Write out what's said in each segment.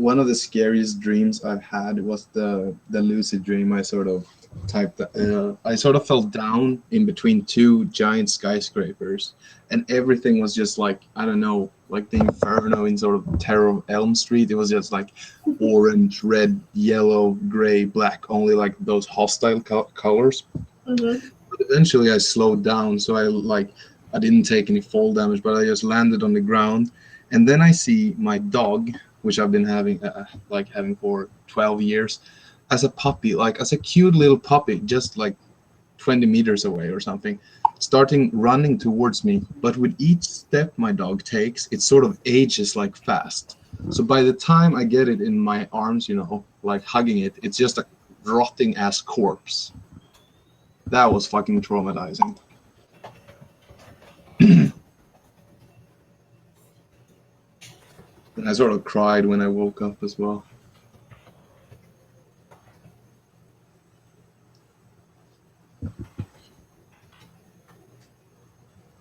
one of the scariest dreams I've had was the lucid dream. I sort of I sort of fell down in between two giant skyscrapers, and everything was just like, I don't know, like the inferno in sort of Terror of Elm Street. It was just like orange, red, yellow, gray, black, only like those hostile colors. Mm-hmm. But eventually I slowed down, so I didn't take any fall damage, but I just landed on the ground. And then I see my dog, which I've been having for 12 years, as a puppy, like as a cute little puppy, just like 20 meters away or something, starting running towards me. But with each step my dog takes, it sort of ages like fast. So by the time I get it in my arms, like hugging it, it's just a rotting ass corpse. That was fucking traumatizing. And I sort of cried when I woke up as well.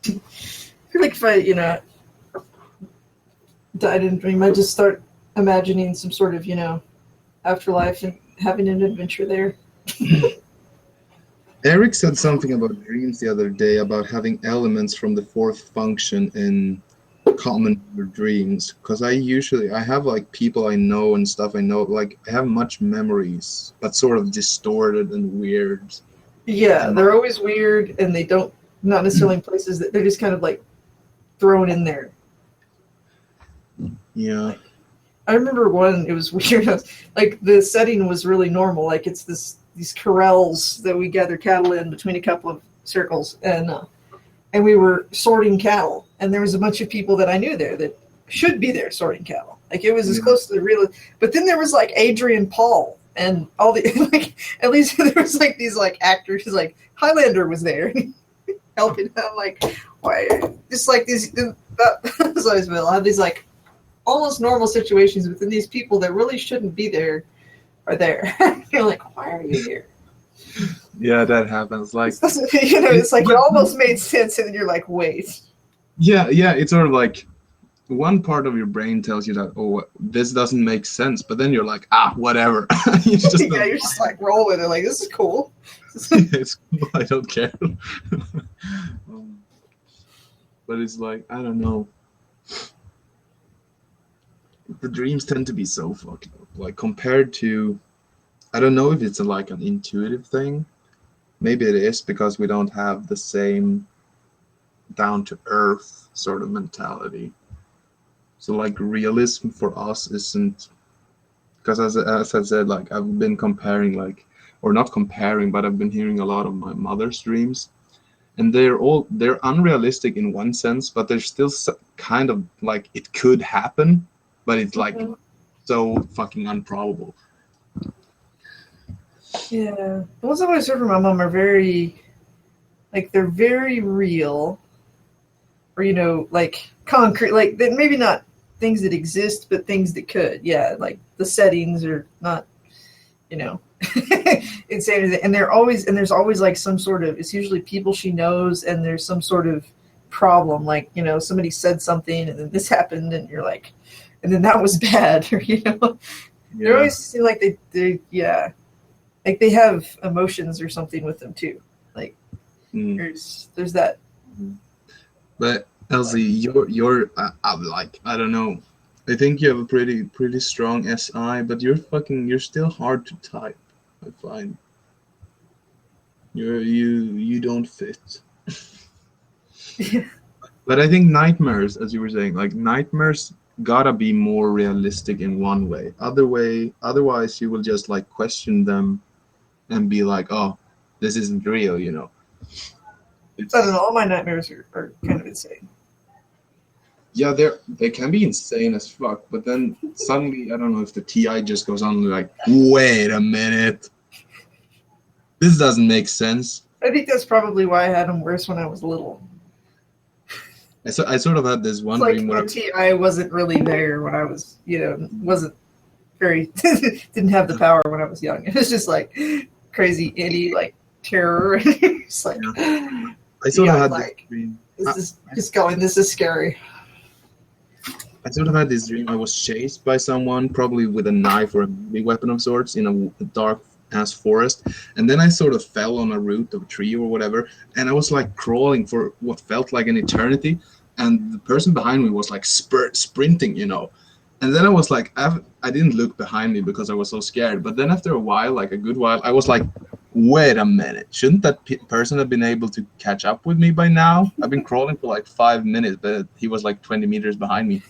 I feel like if I, died in a dream, I just start imagining some sort of, afterlife and having an adventure there. Eric said something about dreams the other day, about having elements from the fourth function in common dreams, because I have like people I know and stuff I know, like I have much memories but sort of distorted and weird. Yeah, they're always weird, and they don't, not necessarily in places that they're just kind of like thrown in there. Yeah, I remember one, it was weird, like the setting was really normal, like it's these corrals that we gather cattle in between a couple of circles, and we were sorting cattle, and there was a bunch of people that I knew there that should be there sorting cattle. Like it was as close to the real, but then there was like Adrian Paul and all the, like, at least there was like these like actors, like Highlander was there helping them, like, why, just like these, that's always been, I'll have these like almost normal situations within these people that really shouldn't be there are there. You're like, why are you here? Yeah, that happens. Like, it's like it almost made sense, and then you're like, wait. Yeah, it's sort of like one part of your brain tells you that, oh, this doesn't make sense, but then you're like, whatever. You're just like roll with it, like, this is cool. It's cool, I don't care. But it's like, I don't know. The dreams tend to be so fucked up. Like compared to, I don't know if it's like an intuitive thing. Maybe it is because we don't have the same down to earth sort of mentality. So like realism for us isn't, because as I said, like I've been comparing, like, or not comparing, but I've been hearing a lot of my mother's dreams, and they're unrealistic in one sense, but they're still kind of like it could happen, but it's like so fucking improbable. Yeah, the ones I've always heard from my mom are very, like, they're very real, or like concrete, like maybe not things that exist, but things that could. Yeah, like the settings are not, insane. And there's always like some sort of, it's usually people she knows, and there's some sort of problem, like, somebody said something and then this happened, and you're like, and then that was bad, or they always seem like they like they have emotions or something with them too. Like there's that. But Elsie, you're like, I don't know. I think you have a pretty strong SI, but you're still hard to type. I find you don't fit. Yeah. But I think nightmares, as you were saying, like nightmares gotta be more realistic in one way. Otherwise you will just like question them and be like, oh, this isn't real, I don't know, all my nightmares are kind of insane. Yeah, they can be insane as fuck, but then suddenly, I don't know if the TI just goes on like, wait a minute, this doesn't make sense. I think that's probably why I had them worse when I was little. I sort of had this one dream where TI wasn't really there when I was, wasn't very, didn't have the power when I was young. It was just like crazy indie, like terror. It's like, I sort of had like, this dream. This is just going, this is scary. I sort of had this dream. I was chased by someone, probably with a knife or a big weapon of sorts, in a dark ass forest, and then I sort of fell on a root of a tree or whatever, and I was like crawling for what felt like an eternity, and the person behind me was like sprinting, and then I was like, I didn't look behind me because I was so scared. But then after a while, like a good while, I was like, wait a minute, shouldn't that person have been able to catch up with me by now? I've been crawling for like 5 minutes, but he was like 20 meters behind me.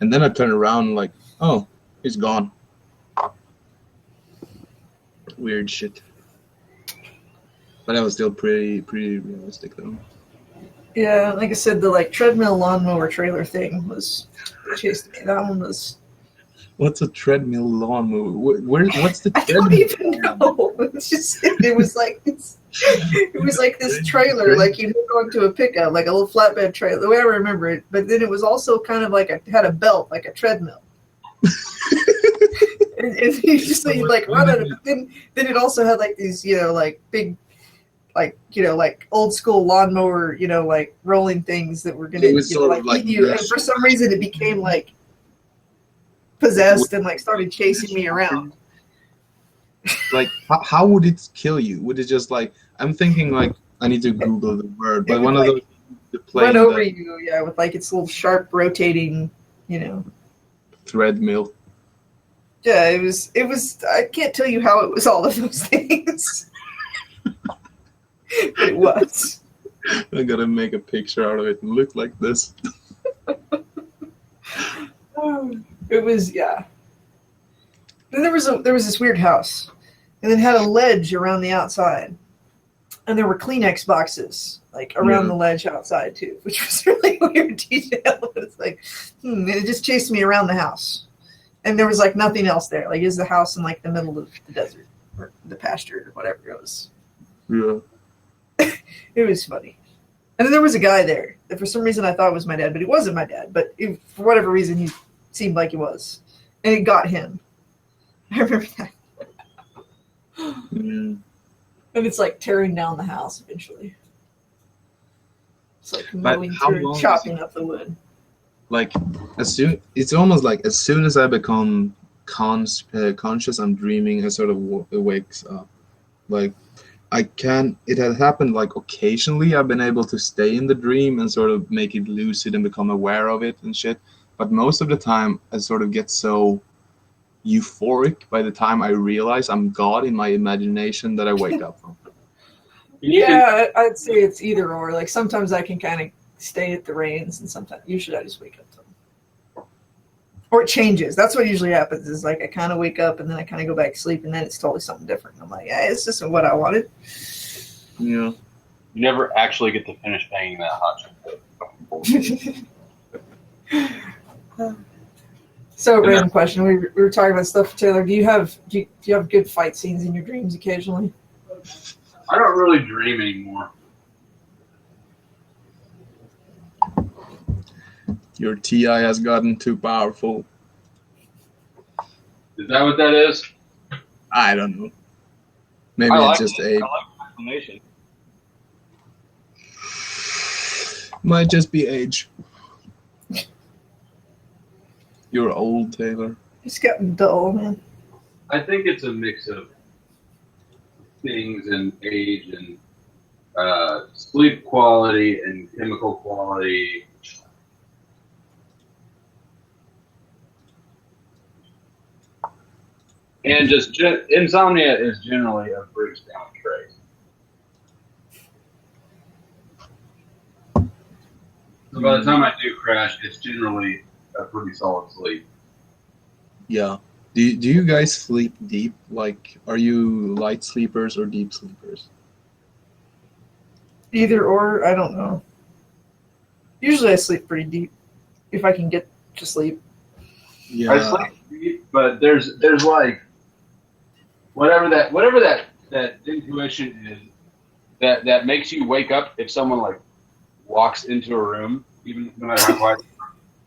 And then I turned around and like, oh, he's gone. Weird shit. But that was still pretty realistic though. Yeah, like I said, the like treadmill lawnmower trailer thing was chased me. That one was. What's a treadmill lawnmower? What's the I don't treadmill? even know. It's just it was like this. It was like this trailer, like you hook onto a pickup, like a little flatbed trailer. The way I remember it, but then it was also kind of like had a belt, like a treadmill. and you just like run it. But then it also had like these, like big, like old school lawnmower, like rolling things that were gonna, like eat you. And for some reason, it became like possessed and like started chasing me around. Like, how would it kill you? Would it just like? I'm thinking like I need to Google the word, but one of those run over you, with like its little sharp rotating, treadmill. Yeah, it was. I can't tell you how it was all of those things. It was. I gotta make a picture out of it and look like this. It was, yeah. Then there was this weird house, and it had a ledge around the outside, and there were Kleenex boxes like around the ledge outside too, which was really weird detail. But it's like, it just chased me around the house, and there was like nothing else there. Like, is the house in like the middle of the desert or the pasture or whatever it was. Yeah. It was funny. And then there was a guy there that for some reason I thought was my dad, but he wasn't my dad. But for whatever reason, he seemed like he was. And it got him. I remember that. And it's like tearing down the house eventually. It's like mowing through, chopping up the wood. Like, it's almost like as soon as I become conscious, I'm dreaming, I sort of wakes up. Like, it had happened like occasionally. I've been able to stay in the dream and sort of make it lucid and become aware of it and shit. But most of the time, I sort of get so euphoric by the time I realize I'm God in my imagination that I wake up from. Yeah, I'd say it's either or. Like, sometimes I can kind of stay at the reins, and sometimes, usually I just wake up to them. Or it changes. That's what usually happens, is like I kind of wake up and then I kind of go back to sleep, and then it's totally something different. I'm like, yeah, this isn't what I wanted. Yeah. You never actually get to finish banging that hot chocolate. So, random question. We were talking about stuff, Taylor. Do you have good fight scenes in your dreams occasionally? I don't really dream anymore. Your TI has gotten too powerful. Is that what that is? I don't know. Maybe it's just age. I like explanation. Might just be age. You're old, Taylor. It's gotten dull, man. I think it's a mix of things and age and sleep quality and chemical quality. And just insomnia is generally a breaks down trait. So by the time I do crash, it's generally a pretty solid sleep. Yeah. Do you guys sleep deep? Like, are you light sleepers or deep sleepers? Either or, I don't know. Usually I sleep pretty deep, if I can get to sleep. Yeah. I sleep deep, but there's like whatever that intuition is that makes you wake up if someone like walks into a room, even no matter how quiet.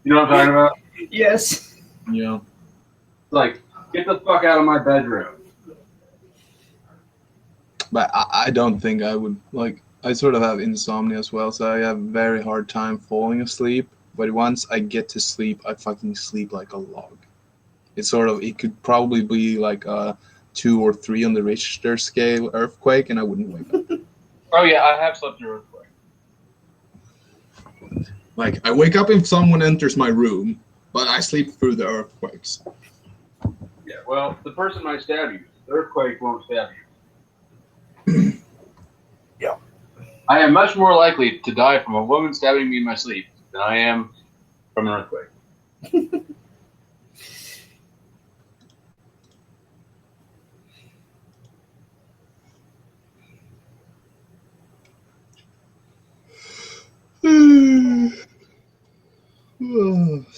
You know what I'm talking about? Yes. Yeah. Like, get the fuck out of my bedroom. But I don't think I would, like, I sort of have insomnia as well, so I have a very hard time falling asleep. but once I get to sleep, I fucking sleep like a log. It's sort of, it could probably be like a 2 or 3 on the Richter scale earthquake, and I wouldn't wake up. Oh yeah, I have slept through earthquake. Like, I wake up if someone enters my room, but I sleep through the earthquakes. Yeah, well, the person might stab you. The earthquake won't stab you. Yeah. I am much more likely to die from a woman stabbing me in my sleep than I am from an earthquake.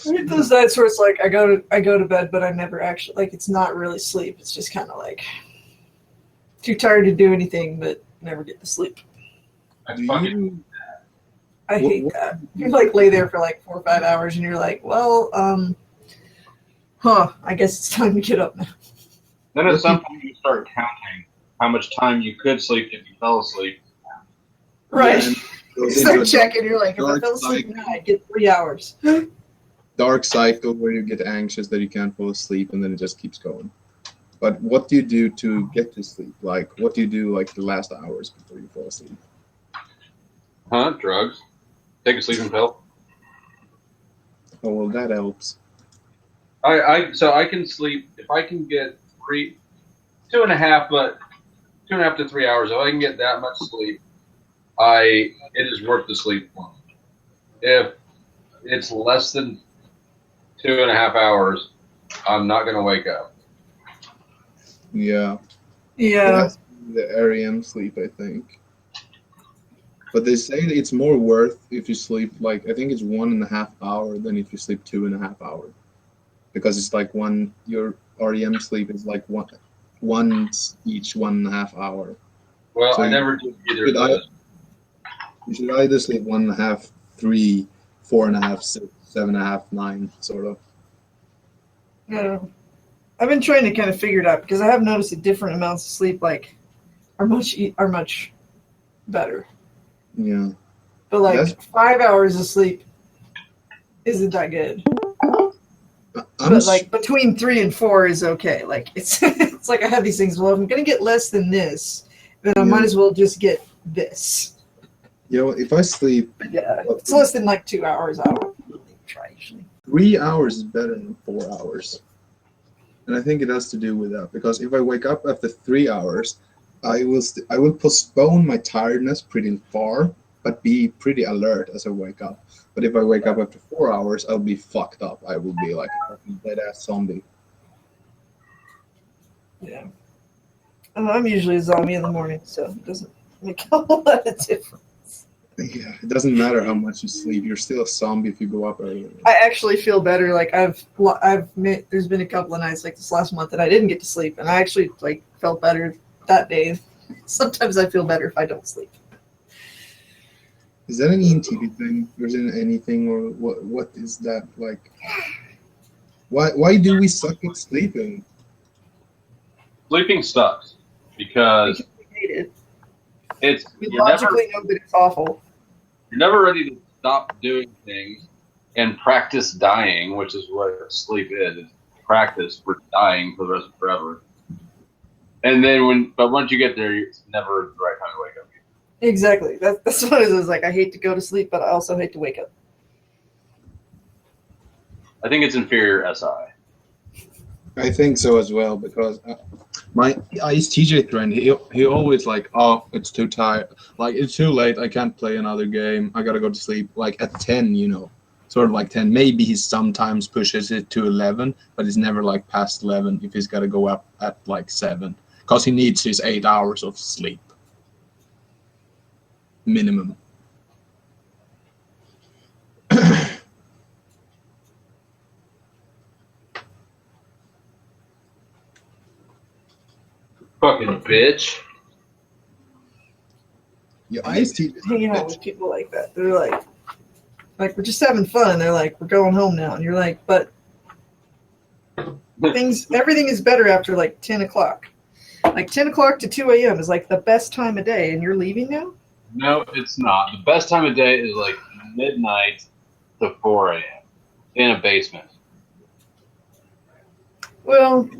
I get those nights where it's like I go to bed, but I never actually, like, it's not really sleep. It's just kind of like too tired to do anything, but never get to sleep. I Do fucking you, I hate that. You like lay there for like 4 or 5 hours, and you're like, well, I guess it's time to get up now. Then at some point you start counting how much time you could sleep if you fell asleep. Right. Yeah, You goes start into a checking. You're like, if I dark fell asleep cycle. now, I get 3 hours. dark cycle where you get anxious that you can't fall asleep, and then it just keeps going. But what do you do to get to sleep? Like, what do you do like the last hours before you fall asleep? Huh? Drugs? Take a sleeping pill? Oh, well, that helps. So I can sleep if I can get 2.5 to 3 hours. If I can get that much sleep, it is worth the sleep for me. If it's less than 2.5 hours, I'm not going to wake up. Yeah. Yeah. That's the REM sleep, I think. But they say that it's more worth if you sleep, like, I think it's 1.5 hour than if you sleep 2.5 hours. Because it's like your REM sleep is like once each 1.5 hour. Well, So I you- never do either of those. You should either sleep 1.5, 3, 4.5, 6, 7.5, 9, sort of. Yeah. I've been trying to kind of figure it out because I have noticed that different amounts of sleep are much better. Yeah. But like That's- 5 hours of sleep isn't that good. I'm But like between 3 and 4 is okay. Like it's it's like I have these things. Well, if I'm gonna get less than this, then I might as well just get this. if I sleep But yeah, if it's less than like 2 hours, I don't really try usually. 3 hours is better than 4 hours. And I think it has to do with that, because if I wake up after 3 hours, I will postpone my tiredness pretty far, but be pretty alert as I wake up. But if I wake up after 4 hours, I'll be fucked up. I will be like a fucking dead-ass zombie. Yeah. And I'm usually a zombie in the morning, so it doesn't make a whole lot of difference. Yeah, it doesn't matter how much you sleep. You're still a zombie if you go up early. I actually feel better. Like there's been a couple of nights like this last month that I didn't get to sleep, and I actually like felt better that day. Sometimes I feel better if I don't sleep. Is that an ENTP thing? Or is it anything, or what is that like? Why do we suck at sleeping? Sleeping sucks because We hate it. We you're logically know that it's awful. never ready to stop doing things and practice dying, which is what sleep is. It's practice for dying for the rest of forever. And then once you get there, it's never the right time to wake up. Exactly. That's what it is. Like I hate to go to sleep, but I also hate to wake up. I think it's inferior SI. I think so as well, because my Ice TJ friend, he always like, oh, it's too tired, like it's too late, I can't play another game, I gotta go to sleep, like at 10, sort of like 10. Maybe he sometimes pushes it to 11, but it's never like past 11 if he's gotta go up at like 7, because he needs his 8 hours of sleep minimum. Fucking bitch. Yeah, Ice TJ. Hanging out with people like that. They're like we're just having fun. They're like, we're going home now, and you're like, but everything is better after like 10 o'clock. Like 10 o'clock to 2 a.m. is like the best time of day, and you're leaving now? No, it's not. The best time of day is like midnight to 4 a.m. in a basement. Well,